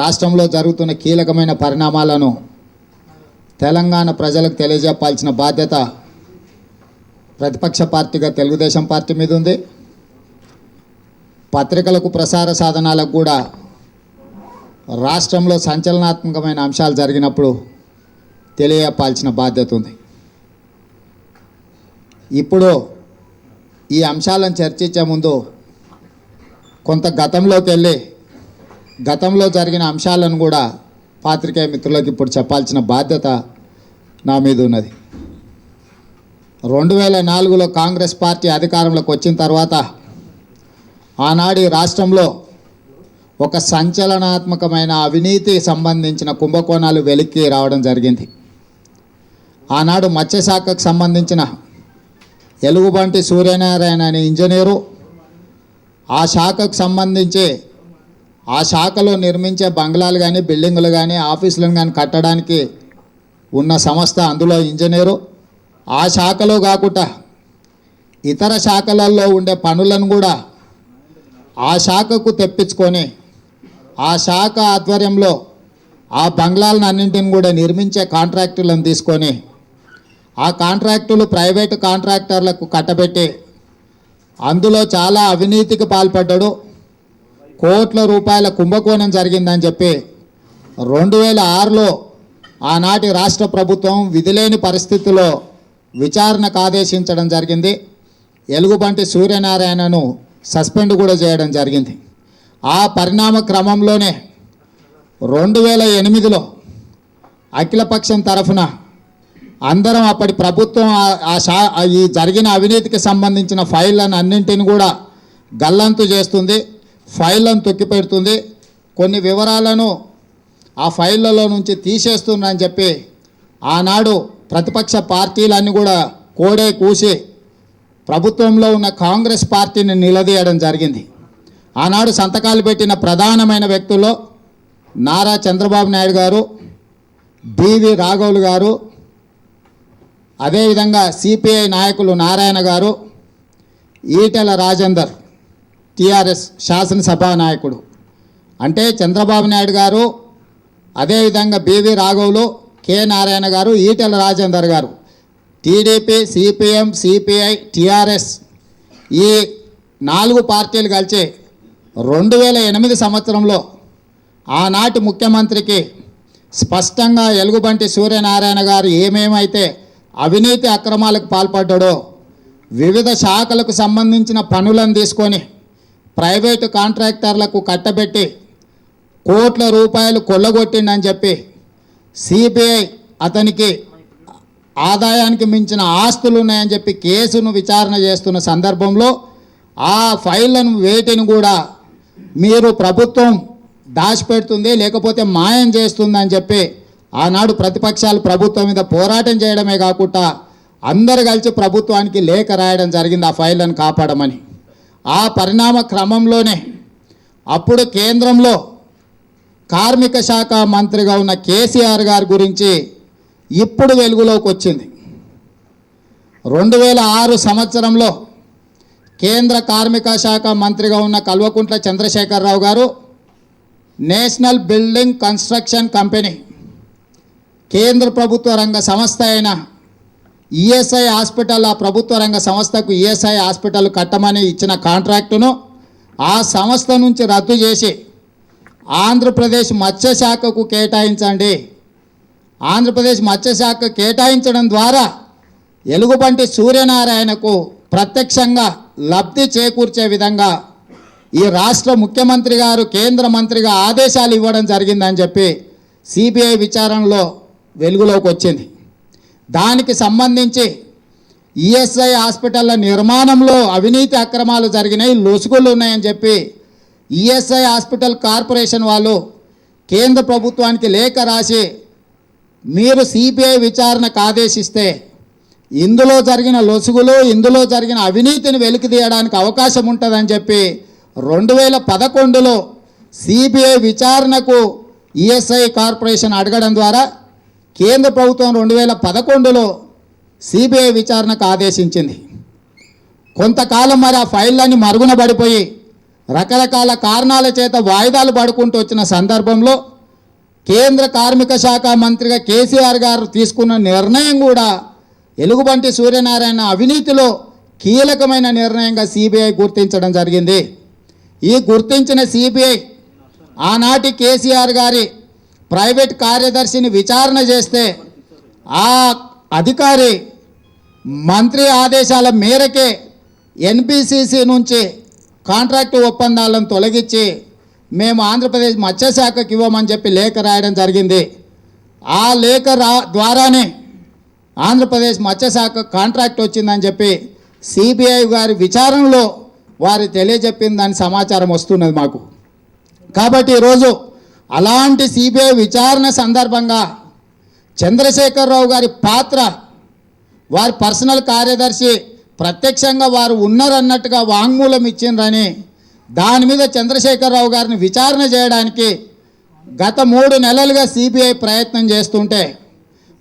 రాష్ట్రంలో జరుగుతున్న కీలకమైన పరిణామాలను తెలంగాణ ప్రజలకు తెలియజెప్పాల్సిన బాధ్యత ప్రతిపక్ష పార్టీగా తెలుగుదేశం పార్టీ మీద ఉంది. పత్రికలకు ప్రసార సాధనాలకు కూడా రాష్ట్రంలో సంచలనాత్మకమైన అంశాలు జరిగినప్పుడు తెలియజెప్పాల్సిన బాధ్యత ఉంది. ఇప్పుడు ఈ అంశాలను చర్చించే ముందు కొంత గతంలోకి వెళ్ళి గతంలో జరిగిన అంశాలను కూడా పాత్రికేయ మిత్రులకు ఇప్పుడు చెప్పాల్సిన బాధ్యత నా మీద ఉన్నది. 2004లో కాంగ్రెస్ పార్టీ అధికారంలోకి వచ్చిన తర్వాత ఆనాడు రాష్ట్రంలో ఒక సంచలనాత్మకమైన అవినీతి సంబంధించిన కుంభకోణాలు వెలికి రావడం జరిగింది. ఆనాడు మత్స్యశాఖకు సంబంధించిన ఎలుగుబంటి సూర్యనారాయణ అనే ఇంజనీరు ఆ శాఖకు సంబంధించి ఆ శాఖలో నిర్మించే బంగ్లాలు కానీ బిల్డింగులు కానీ ఆఫీసులను కానీ కట్టడానికి ఉన్న సంస్థ, అందులో ఇంజనీరు ఆ శాఖలో కాకుండా ఇతర శాఖలలో ఉండే పనులను కూడా ఆ శాఖకు తెప్పించుకొని ఆ శాఖ ఆధ్వర్యంలో ఆ బంగ్లాలను అన్నింటిని కూడా నిర్మించే కాంట్రాక్టులను తీసుకొని ఆ కాంట్రాక్టులు ప్రైవేటు కాంట్రాక్టర్లకు కట్టబెట్టి అందులో చాలా అవినీతికి పాల్పడ్డాడు. కోట్ల రూపాయల కుంభకోణం జరిగిందని చెప్పి 2006లో ఆనాటి రాష్ట్ర ప్రభుత్వం విధిలేని పరిస్థితుల్లో విచారణకు ఆదేశించడం జరిగింది. ఎలుగుబంటి సూర్యనారాయణను సస్పెండ్ కూడా చేయడం జరిగింది. ఆ పరిణామ క్రమంలోనే 2008లో అఖిలపక్షం తరఫున అందరం అప్పటి ప్రభుత్వం ఈ జరిగిన అవినీతికి సంబంధించిన ఫైళ్ళను అన్నింటిని కూడా గల్లంతు చేస్తుంది, ఫైళ్ళను తొక్కిపెడుతుంది, కొన్ని వివరాలను ఆ ఫైళ్ళలో నుంచి తీసేస్తుందని చెప్పి ఆనాడు ప్రతిపక్ష పార్టీలన్నీ కూడా కోడే కూసి ప్రభుత్వంలో ఉన్న కాంగ్రెస్ పార్టీని నిలదీయడం జరిగింది. ఆనాడు సంతకాలు పెట్టిన ప్రధానమైన వ్యక్తుల్లో నారా చంద్రబాబు నాయుడు గారు, బివి రాఘవులు గారు, అదేవిధంగా సిపిఐ నాయకులు నారాయణ గారు, ఈటెల రాజేందర్ టిఆర్ఎస్ శాసనసభా నాయకుడు. అంటే చంద్రబాబు నాయుడు గారు, అదేవిధంగా బివి రాఘవులు, కె నారాయణ గారు, ఈటెల రాజేందర్ గారు, టీడీపీ, సిపిఎం, సిపిఐ, టిఆర్ఎస్ ఈ 4 పార్టీలు కలిసి 2008 సంవత్సరంలో ఆనాటి ముఖ్యమంత్రికి స్పష్టంగా ఎలుగుబంటి సూర్యనారాయణ గారు ఏమేమైతే అవినీతి అక్రమాలకు పాల్పడ్డాడో వివిధ శాఖలకు సంబంధించిన పనులను తీసుకొని ప్రైవేటు కాంట్రాక్టర్లకు కట్టబెట్టి కోట్ల రూపాయలు కొల్లగొట్టిండని చెప్పి సిబిఐ అతనికి ఆదాయానికి మించిన ఆస్తులు ఉన్నాయని చెప్పి కేసును విచారణ చేస్తున్న సందర్భంలో ఆ ఫైళ్ళను వేటిని కూడా మీరు ప్రభుత్వం దాచిపెడుతుంది, లేకపోతే మాయం చేస్తుందని చెప్పి ఆనాడు ప్రతిపక్షాలు ప్రభుత్వం మీద పోరాటం చేయడమే కాకుండా అందరు కలిసి ప్రభుత్వానికి లేఖ రాయడం జరిగింది ఆ ఫైళ్ళను కాపాడమని. ఆ పరిణామ క్రమంలోనే అప్పుడు కేంద్రంలో కార్మిక శాఖ మంత్రిగా ఉన్న కేసీఆర్ గారి గురించి ఇప్పుడు వెలుగులోకి వచ్చింది. 2006 సంవత్సరంలో కేంద్ర కార్మిక శాఖ మంత్రిగా ఉన్న కల్వకుంట్ల చంద్రశేఖరరావు గారు నేషనల్ బిల్డింగ్ కన్స్ట్రక్షన్ కంపెనీ కేంద్ర ప్రభుత్వ రంగ సంస్థ అయిన ఈఎస్ఐ హాస్పిటల్, ఆ ప్రభుత్వ రంగ సంస్థకు ఈఎస్ఐ హాస్పిటల్ కట్టమని ఇచ్చిన కాంట్రాక్టును ఆ సంస్థ నుంచి రద్దు చేసి ఆంధ్రప్రదేశ్ మత్స్యశాఖకు కేటాయించండి. ఆంధ్రప్రదేశ్ మత్స్యశాఖ కేటాయించడం ద్వారా ఎలుగుబంటి సూర్యనారాయణకు ప్రత్యక్షంగా లబ్ధి చేకూర్చే విధంగా ఈ రాష్ట్ర ముఖ్యమంత్రి గారు కేంద్ర మంత్రిగా ఆదేశాలు ఇవ్వడం జరిగిందని చెప్పి సిబిఐ విచారణలో వెలుగులోకి వచ్చింది. దానికి సంబంధించి ఈఎస్ఐ హాస్పిటల్ల నిర్మాణంలో అవినీతి అక్రమాలు జరిగినాయి, లొసుగులు ఉన్నాయని చెప్పి ఈఎస్ఐ హాస్పిటల్ కార్పొరేషన్ వాళ్ళు కేంద్ర ప్రభుత్వానికి లేఖ రాసి మీరు సిబిఐ విచారణకు ఆదేశిస్తే ఇందులో జరిగిన లొసుగులు, ఇందులో జరిగిన అవినీతిని వెలికి తీయడానికి అవకాశం ఉంటుందని చెప్పి 2011లో సిబిఐ విచారణకు ఈఎస్ఐ కార్పొరేషన్ అడగడం ద్వారా కేంద్ర ప్రభుత్వం 2011లో సిబిఐ విచారణకు ఆదేశించింది. కొంతకాలం మరి ఆ ఫైళ్ళని మరుగున పడిపోయి రకరకాల కారణాల చేత వాయిదాలు పడుకుంటూ వచ్చిన సందర్భంలో కేంద్ర కార్మిక శాఖ మంత్రిగా కేసీఆర్ గారు తీసుకున్న నిర్ణయం కూడా ఎలుగుబంటి సూర్యనారాయణ అవినీతిలో కీలకమైన నిర్ణయంగా సిబిఐ గుర్తించడం జరిగింది. ఈ గుర్తించిన సిబిఐ ఆనాటి కేసీఆర్ గారి ప్రైవేట్ కార్యదర్శిని విచారణ చేస్తే ఆ అధికారి మంత్రి ఆదేశాల మేరకే ఎన్బిసిసి నుంచి కాంట్రాక్టు ఒప్పందాలను తొలగించి మేము ఆంధ్రప్రదేశ్ మత్స్యశాఖకి ఇవ్వమని చెప్పి లేఖ రాయడం జరిగింది. ఆ లేఖ ద్వారానే ఆంధ్రప్రదేశ్ మత్స్యశాఖ కాంట్రాక్ట్ వచ్చిందని చెప్పి సిబిఐ గారి విచారణలో వారు తెలియజెప్పిన దాని సమాచారం వస్తున్నది మాకు. కాబట్టి ఈరోజు అలాంటి సిబిఐ విచారణ సందర్భంగా చంద్రశేఖరరావు గారి పాత్ర, వారి పర్సనల్ కార్యదర్శి ప్రత్యక్షంగా వారు ఉన్నారన్నట్టుగా వాంగ్మూలం ఇచ్చిండ్రని దాని మీద చంద్రశేఖరరావు గారిని విచారణ చేయడానికి గత 3 నెలలుగా సిబిఐ ప్రయత్నం చేస్తుంటే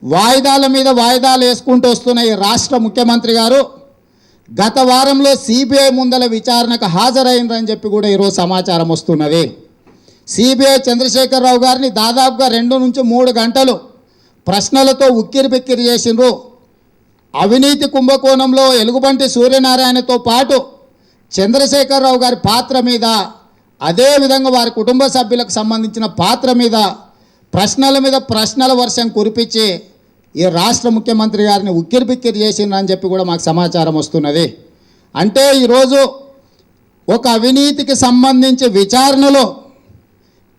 వాయిదాల మీద వాయిదాలు వేసుకుంటూ వస్తున్న ఈ రాష్ట్ర ముఖ్యమంత్రి గారు గత వారంలో సిబిఐ ముందల విచారణకు హాజరైందని చెప్పి కూడా ఈరోజు సమాచారం వస్తున్నది. సిబిఐ చంద్రశేఖరరావు గారిని దాదాపుగా 2 నుంచి 3 గంటలు ప్రశ్నలతో ఉక్కిరిబిక్కిరి చేసిండ్రు. అవినీతి కుంభకోణంలో ఎలుగుబంటి సూర్యనారాయణతో పాటు చంద్రశేఖరరావు గారి పాత్ర మీద, అదేవిధంగా వారి కుటుంబ సభ్యులకు సంబంధించిన పాత్ర మీద ప్రశ్నల వర్షం కురిపించి ఈ రాష్ట్ర ముఖ్యమంత్రి గారిని ఉక్కిరిబిక్కిరి చేసిండ్రని చెప్పి కూడా మాకు సమాచారం వస్తున్నది. అంటే ఈరోజు ఒక అవినీతికి సంబంధించి విచారణలో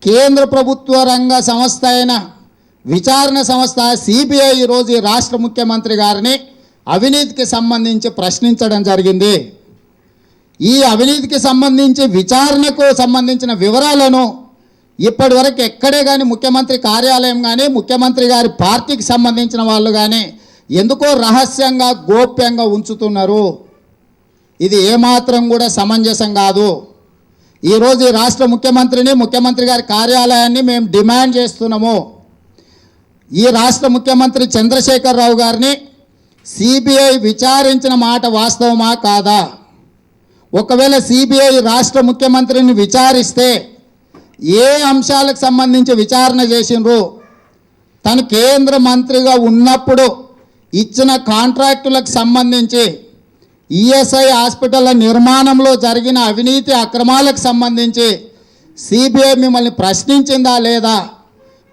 కేంద్ర ప్రభుత్వ రంగ సంస్థ అయిన విచారణ సంస్థ సిబిఐ ఈరోజు ఈ రాష్ట్ర ముఖ్యమంత్రి గారిని అవినీతికి సంబంధించి ప్రశ్నించడం జరిగింది. ఈ అవినీతికి సంబంధించి విచారణకు సంబంధించిన వివరాలను ఇప్పటివరకు ఎక్కడే కానీ ముఖ్యమంత్రి కార్యాలయం కానీ ముఖ్యమంత్రి గారి పార్టీకి సంబంధించిన వాళ్ళు కానీ ఎందుకో రహస్యంగా గోప్యంగా ఉంచుతున్నారు. ఇది ఏమాత్రం కూడా సమంజసం కాదు. ఈరోజు ఈ రాష్ట్ర ముఖ్యమంత్రిని, ముఖ్యమంత్రి గారి కార్యాలయాన్ని మేము డిమాండ్ చేస్తున్నాము. ఈ రాష్ట్ర ముఖ్యమంత్రి చంద్రశేఖరరావు గారిని సిబిఐ విచారించిన మాట వాస్తవమా కాదా? ఒకవేళ సిబిఐ రాష్ట్ర ముఖ్యమంత్రిని విచారిస్తే ఏ అంశాలకు సంబంధించి విచారణ చేసిండ్రు? తను కేంద్ర మంత్రిగా ఉన్నప్పుడు ఇచ్చిన కాంట్రాక్టులకు సంబంధించి ఈఎస్ఐ హాస్పిటల్ల నిర్మాణంలో జరిగిన అవినీతి అక్రమాలకు సంబంధించి సిబిఐ మిమ్మల్ని ప్రశ్నించిందా లేదా?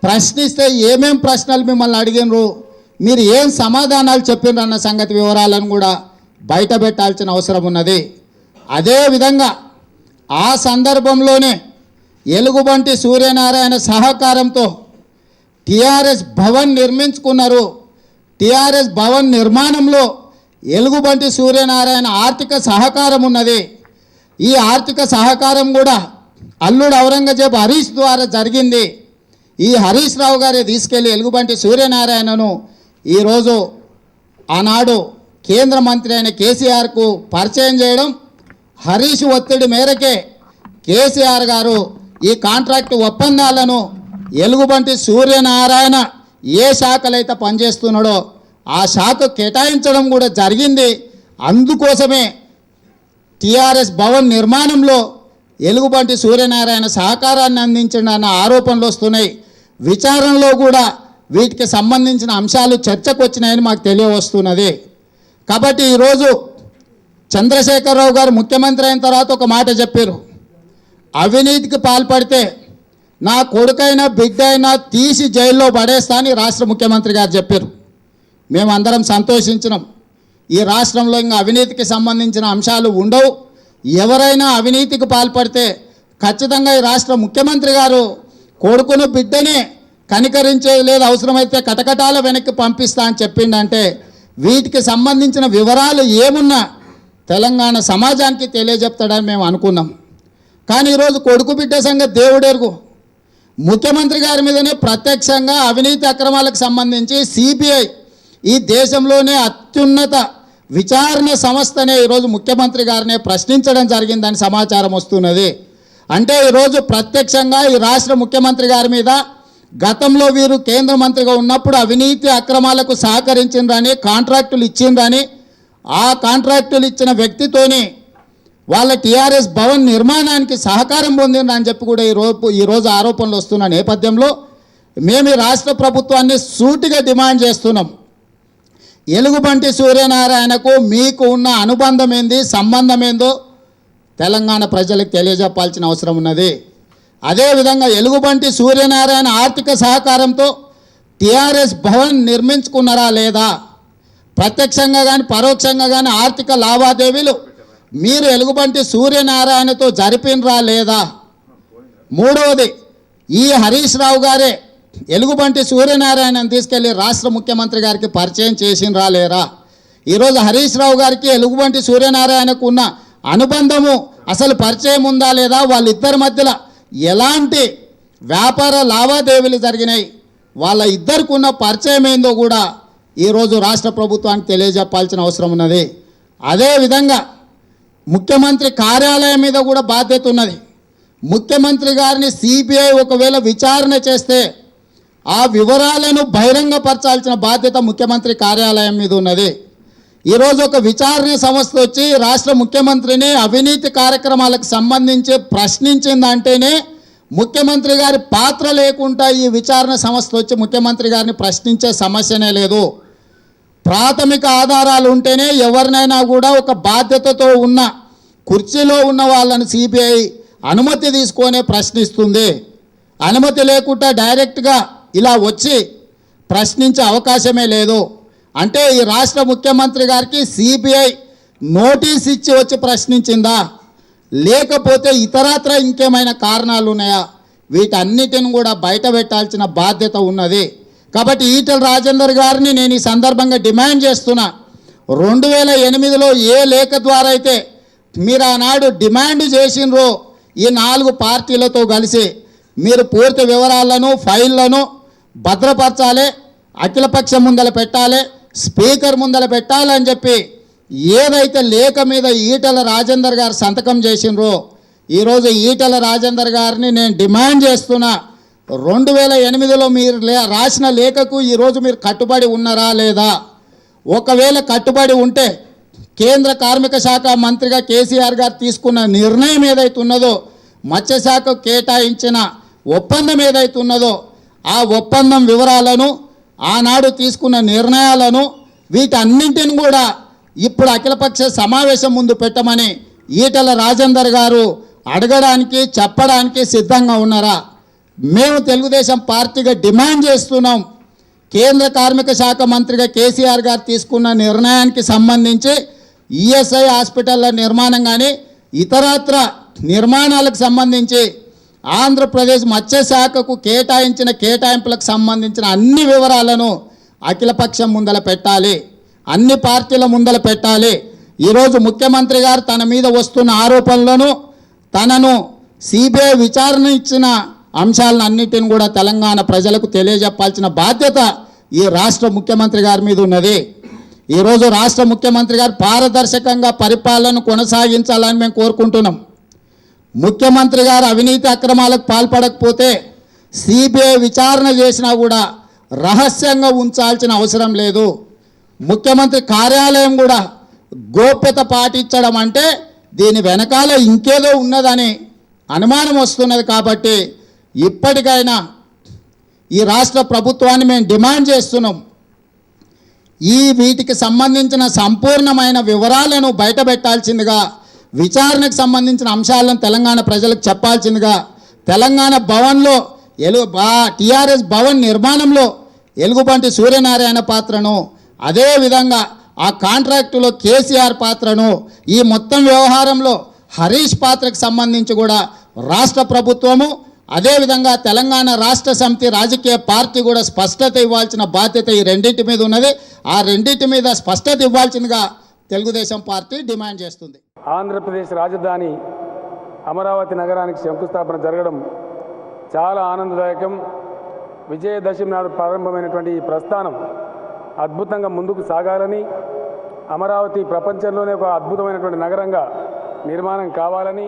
ప్రశ్నిస్తే ఏమేం ప్రశ్నలు మిమ్మల్ని అడిగినరు, మీరు ఏం సమాధానాలు చెప్పిండ్రు అన్న సంగతి వివరాలను కూడా బయట పెట్టాల్సిన అవసరం ఉన్నది. అదేవిధంగా ఆ సందర్భంలోనే ఎలుగుబంటి సూర్యనారాయణ సహకారంతో టిఆర్ఎస్ భవన్ నిర్మించుకున్నారు. టిఆర్ఎస్ భవన్ నిర్మాణంలో ఎలుగుబంటి సూర్యనారాయణ ఆర్థిక సహకారం ఉన్నది. ఈ ఆర్థిక సహకారం కూడా అల్లుడు ఔరంగజేబు హరీష్ ద్వారా జరిగింది. ఈ హరీష్ రావు గారే తీసుకెళ్లి ఎలుగుబంటి సూర్యనారాయణను ఈరోజు ఆనాడు కేంద్ర మంత్రి అయిన కేసీఆర్కు పరిచయం చేయడం, హరీష్ ఒత్తిడి మేరకే కేసీఆర్ గారు ఈ కాంట్రాక్టు ఒప్పందాలను ఎలుగుబంటి సూర్యనారాయణ ఏ శాఖలైతే పనిచేస్తున్నాడో ఆ శాఖ కేటాయించడం కూడా జరిగింది. అందుకోసమే టిఆర్ఎస్ భవన్ నిర్మాణంలో ఎలుగుబంటి సూర్యనారాయణ సహకారాన్ని అందించడన్న ఆరోపణలు వస్తున్నాయి. విచారణలో కూడా వీటికి సంబంధించిన అంశాలు చర్చకు వచ్చినాయని మాకు తెలియవస్తున్నది. కాబట్టి ఈరోజు చంద్రశేఖరరావు గారు ముఖ్యమంత్రి అయిన తర్వాత ఒక మాట చెప్పారు, అవినీతికి పాల్పడితే నా కొడుకైనా బిడ్డ అయినా తీసి జైల్లో పడేస్తా అని రాష్ట్ర ముఖ్యమంత్రి గారు చెప్పారు. మేమందరం సంతోషించినాం. ఈ రాష్ట్రంలో ఇంకా అవినీతికి సంబంధించిన అంశాలు ఉండవు. ఎవరైనా అవినీతికి పాల్పడితే ఖచ్చితంగా ఈ రాష్ట్ర ముఖ్యమంత్రి గారు కొడుకును బిడ్డని కనికరించేది లేదు, అవసరమైతే కటకటాల వెనక్కి పంపిస్తా అని చెప్పిండంటే వీటికి సంబంధించిన వివరాలు ఏమున్నా తెలంగాణ సమాజానికి తెలియజెప్తాడని మేము అనుకున్నాం. కానీ ఈరోజు కొడుకు బిడ్డ సంగతి దేవుడెరుగు. ముఖ్యమంత్రి గారి మీదనే ప్రత్యక్షంగా అవినీతి అక్రమాలకు సంబంధించి సిబిఐ ఈ దేశంలోనే అత్యున్నత విచారణ సంస్థనే ఈరోజు ముఖ్యమంత్రి గారినే ప్రశ్నించడం జరిగిందని సమాచారం వస్తున్నది. అంటే ఈరోజు ప్రత్యక్షంగా ఈ రాష్ట్ర ముఖ్యమంత్రి గారి మీద గతంలో వీరు కేంద్ర మంత్రిగా ఉన్నప్పుడు అవినీతి అక్రమాలకు సహకరించిండ్రని, కాంట్రాక్టులు ఇచ్చిండ్రని, ఆ కాంట్రాక్టులు ఇచ్చిన వ్యక్తితోని వాళ్ళ టిఆర్ఎస్ భవన్ నిర్మాణానికి సహకారం పొందిండ్రని చెప్పి కూడా ఈరోజు ఆరోపణలు వస్తున్న నేపథ్యంలో మేము ఈ రాష్ట్ర ప్రభుత్వాన్ని సూటిగా డిమాండ్ చేస్తున్నాం. ఎలుగుబంటి సూర్యనారాయణకు మీకు ఉన్న అనుబంధం ఏంది, సంబంధం ఏందో తెలంగాణ ప్రజలకు తెలియజెప్పాల్సిన అవసరం ఉన్నది. అదేవిధంగా ఎలుగుబంటి సూర్యనారాయణ ఆర్థిక సహకారంతో టీఆర్ఎస్ భవన్ నిర్మించుకున్నారా లేదా, ప్రత్యక్షంగా కానీ పరోక్షంగా కానీ ఆర్థిక లావాదేవీలు మీరు ఎలుగుబంటి సూర్యనారాయణతో జరిపినరా లేదా. మూడవది, ఈ హరీష్ రావు గారే ఎలుగుబంటి సూర్యనారాయణను తీసుకెళ్లి రాష్ట్ర ముఖ్యమంత్రి గారికి పరిచయం చేసినరా లేరా. ఈరోజు హరీష్ రావు గారికి ఎలుగుబంటి సూర్యనారాయణకు ఉన్న అనుబంధము అసలు పరిచయం ఉందా లేదా, వాళ్ళిద్దరి మధ్యలో ఎలాంటి వ్యాపార లావాదేవీలు జరిగినాయి, వాళ్ళ ఇద్దరికి ఉన్న పరిచయం ఏందో కూడా ఈరోజు రాష్ట్ర ప్రభుత్వానికి తెలియజెప్పాల్సిన అవసరం ఉన్నది. అదేవిధంగా ముఖ్యమంత్రి కార్యాలయం మీద కూడా బాధ్యత ఉన్నది. ముఖ్యమంత్రి గారిని సిబిఐ ఒకవేళ విచారణ చేస్తే ఆ వివరాలను బహిరంగపరచాల్సిన బాధ్యత ముఖ్యమంత్రి కార్యాలయం మీద ఉన్నది. ఈరోజు ఒక విచారణ సంస్థ వచ్చి రాష్ట్ర ముఖ్యమంత్రిని అవినీతి కార్యక్రమాలకు సంబంధించి ప్రశ్నించిందంటేనే ముఖ్యమంత్రి గారి పాత్ర లేకుండా ఈ విచారణ సంస్థ వచ్చి ముఖ్యమంత్రి గారిని ప్రశ్నించే సమస్యనే లేదు. ప్రాథమిక ఆధారాలు ఉంటేనే ఎవరినైనా కూడా ఒక బాధ్యతతో ఉన్న కుర్చీలో ఉన్న వాళ్ళని సిబిఐ అనుమతి తీసుకొనే ప్రశ్నిస్తుంది. అనుమతి లేకుండా డైరెక్ట్గా ఇలా వచ్చి ప్రశ్నించే అవకాశమే లేదు. అంటే ఈ రాష్ట్ర ముఖ్యమంత్రి గారికి సిబిఐ నోటీస్ ఇచ్చి వచ్చి ప్రశ్నించిందా, లేకపోతే ఇతరత్ర ఇంకేమైనా కారణాలు ఉన్నాయా, వీటన్నిటిని కూడా బయట పెట్టాల్సిన బాధ్యత ఉన్నది. కాబట్టి ఈటెల రాజేందర్ గారిని నేను ఈ సందర్భంగా డిమాండ్ చేస్తున్నా, 2008లో ఏ లేఖ ద్వారా అయితే మీరు ఆనాడు డిమాండ్ చేసినరో ఈ 4 పార్టీలతో కలిసి మీరు పూర్తి వివరాలను ఫైళ్లను భద్రపరచాలి, అఖిలపక్షం ముందల పెట్టాలి, స్పీకర్ ముందల పెట్టాలని చెప్పి ఏదైతే లేఖ మీద ఈటెల రాజేందర్ గారు సంతకం చేసినరో ఈరోజు ఈటెల రాజేందర్ గారిని నేను డిమాండ్ చేస్తున్నా, 2008లో మీరు రాసిన లేఖకు ఈరోజు మీరు కట్టుబడి ఉన్నారా లేదా. ఒకవేళ కట్టుబడి ఉంటే కేంద్ర కార్మిక శాఖ మంత్రిగా కేసీఆర్ గారు తీసుకున్న నిర్ణయం ఏదైతే ఉన్నదో, మత్స్యశాఖకు కేటాయించిన ఒప్పందం ఏదైతే ఉన్నదో ఆ ఒప్పందం వివరాలను, ఆనాడు తీసుకున్న నిర్ణయాలను, వీటన్నింటిని కూడా ఇప్పుడు అఖిలపక్ష సమావేశం ముందు పెట్టమని ఈటెల రాజేందర్ గారు అడగడానికి చెప్పడానికి సిద్ధంగా ఉన్నారా. మేము తెలుగుదేశం పార్టీగా డిమాండ్ చేస్తున్నాం, కేంద్ర కార్మిక శాఖ మంత్రిగా కేసీఆర్ గారు తీసుకున్న నిర్ణయానికి సంబంధించి ఈఎస్ఐ హాస్పిటల్ల నిర్మాణం కానీ ఇతరత్ర నిర్మాణాలకు సంబంధించి ఆంధ్రప్రదేశ్ మత్స్యశాఖకు కేటాయించిన కేటాయింపులకు సంబంధించిన అన్ని వివరాలను అఖిలపక్షం ముందల పెట్టాలి, అన్ని పార్టీల ముందల పెట్టాలి. ఈరోజు ముఖ్యమంత్రి గారు తన మీద వస్తున్న ఆరోపణలను, తనను సిబిఐ విచారణ ఇచ్చిన అంశాలను అన్నిటిని కూడా తెలంగాణ ప్రజలకు తెలియజెప్పాల్సిన బాధ్యత ఈ రాష్ట్ర ముఖ్యమంత్రి గారి మీద ఉన్నది. ఈరోజు రాష్ట్ర ముఖ్యమంత్రి గారు పారదర్శకంగా పరిపాలన కొనసాగించాలని మేము కోరుకుంటున్నాం. ముఖ్యమంత్రి గారు అవినీతి అక్రమాలకు పాల్పడకపోతే సిబిఐ విచారణ చేసినా కూడా రహస్యంగా ఉంచాల్సిన అవసరం లేదు. ముఖ్యమంత్రి కార్యాలయం కూడా గోప్యత పాటించడం అంటే దీని వెనకాల ఇంకేదో ఉన్నదని అనుమానం వస్తున్నది. కాబట్టి ఇప్పటికైనా ఈ రాష్ట్ర ప్రభుత్వాన్ని మేము డిమాండ్ చేస్తున్నాం, వీటికి సంబంధించిన సంపూర్ణమైన వివరాలను బయటపెట్టాల్సిందిగా, విచారణకు సంబంధించిన అంశాలను తెలంగాణ ప్రజలకు చెప్పాల్సిందిగా, తెలంగాణ భవన్లో టీఆర్ఎస్ భవన్ నిర్మాణంలో ఎలుగుబంటి సూర్యనారాయణ పాత్రను, అదేవిధంగా ఆ కాంట్రాక్టులో కేసీఆర్ పాత్రను, ఈ మొత్తం వ్యవహారంలో హరీష్ పాత్రకు సంబంధించి కూడా రాష్ట్ర ప్రభుత్వము, అదేవిధంగా తెలంగాణ రాష్ట్ర సమితి రాజకీయ పార్టీ కూడా స్పష్టత ఇవ్వాల్సిన బాధ్యత ఈ రెండింటి మీద ఉన్నది. ఆ రెండింటి మీద స్పష్టత ఇవ్వాల్సిందిగా తెలుగుదేశం పార్టీ డిమాండ్ చేస్తుంది. ఆంధ్రప్రదేశ్ రాజధాని అమరావతి నగరానికి శంకుస్థాపన జరగడం చాలా ఆనందదాయకం. విజయదశమి నాడు ప్రారంభమైనటువంటి ఈ ప్రస్థానం అద్భుతంగా ముందుకు సాగాలని, అమరావతి ప్రపంచంలోనే ఒక అద్భుతమైనటువంటి నగరంగా నిర్మాణం కావాలని